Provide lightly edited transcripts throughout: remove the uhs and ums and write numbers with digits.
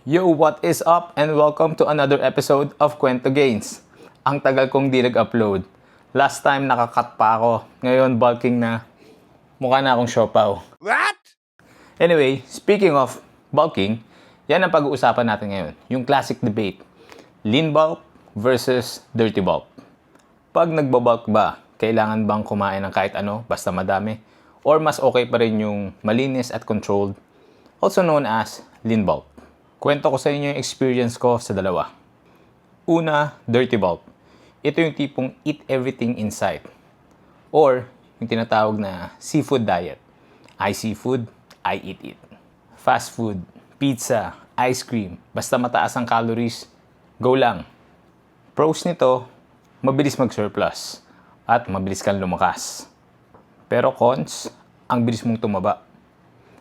Yo, what is up? And welcome to another episode of Kwento Gains. Ang tagal kong di nag-upload. Last time nakakat pa ako. Ngayon bulking na. Mukha na akong siopaw. What? Anyway, speaking of bulking, yan ang pag-uusapan natin ngayon. Yung classic debate. Lean bulk versus dirty bulk. Pag nagbabulk ba, kailangan bang kumain ng kahit ano, basta madami? Or mas okay pa rin yung malinis at controlled, also known as lean bulk? Kwento ko sa inyo yung experience ko sa dalawa. Una, dirty bulk. Ito yung tipong eat everything in sight. Or, yung tinatawag na seafood diet. I see food, I eat it. Fast food, pizza, ice cream, basta mataas ang calories, go lang. Pros nito, mabilis mag-surplus at mabilis kang lumakas. Pero cons, ang bilis mong tumaba.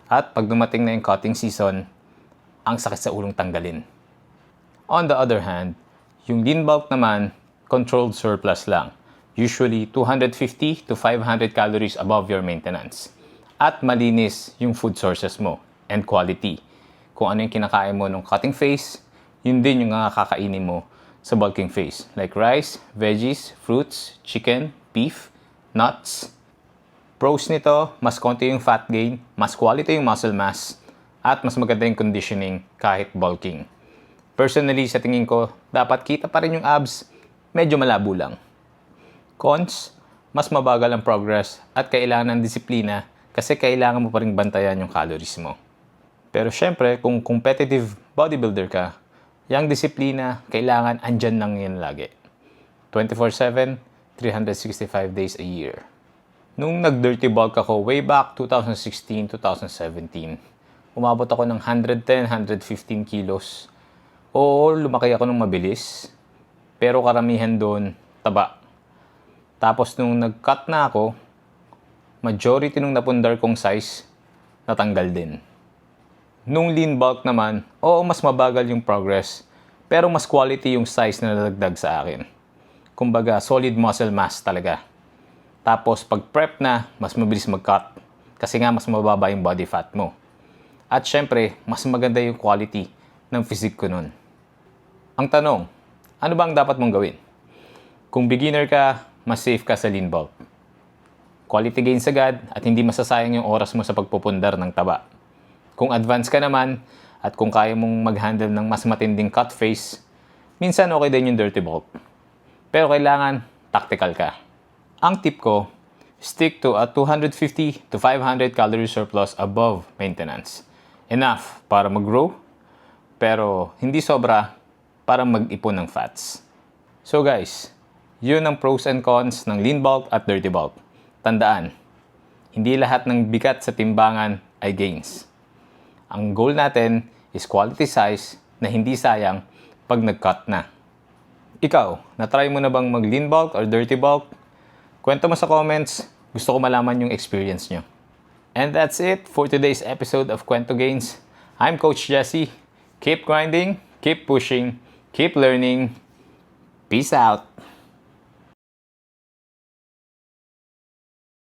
At pag dumating na yung cutting season, ang sakit sa ulong tanggalin. On the other hand, yung lean bulk naman, controlled surplus lang. Usually 250 to 500 calories above your maintenance. At malinis yung food sources mo and quality. Kung ano yung kinakain mo ng cutting phase, yun din yung kakainin mo sa bulking phase. Like rice, veggies, fruits, chicken, beef, nuts. Pros nito, mas konti yung fat gain, mas quality yung muscle mass, at mas maganda yung conditioning kahit bulking. Personally, sa tingin ko, dapat kita pa rin yung abs, medyo malabo lang. Cons, mas mabagal ang progress at kailangan ng disiplina kasi kailangan mo pa rin bantayan yung calories mo. Pero syempre, kung competitive bodybuilder ka, yung disiplina, kailangan andyan lang yan lagi. 24/7, 365 days a year. Nung nag-dirty bulk ako way back 2016, 2017, umabot ako ng 110, 115 kilos. Oo, lumaki ako ng mabilis. Pero karamihan doon, taba. Tapos nung nag-cut na ako, majority nung napundar kong size, natanggal din. Nung lean bulk naman, oo, mas mabagal yung progress. Pero mas quality yung size na nadagdag sa akin. Kumbaga, solid muscle mass talaga. Tapos pag prep na, mas mabilis mag-cut. Kasi nga mas mababa yung body fat mo. At syempre, mas maganda yung quality ng physique ko nun. Ang tanong, ano ba ang dapat mong gawin? Kung beginner ka, mas safe ka sa lean bulk. Quality gains agad at hindi masasayang yung oras mo sa pagpupundar ng taba. Kung advanced ka naman at kung kaya mong mag-handle ng mas matinding cut phase, minsan okay din yung dirty bulk. Pero kailangan tactical ka. Ang tip ko, stick to a 250 to 500 calorie surplus above maintenance. Enough para mag-grow, pero hindi sobra para mag-ipon ng fats. So guys, yun ang pros and cons ng lean bulk at dirty bulk. Tandaan, hindi lahat ng bigat sa timbangan ay gains. Ang goal natin is quality size na hindi sayang pag nag-cut na. Ikaw, na-try mo na bang mag-lean bulk or dirty bulk? Kwento mo sa comments, gusto ko malaman yung experience nyo. And that's it for today's episode of Kwento Gains. I'm Coach Jesse. Keep grinding, keep pushing, keep learning. Peace out.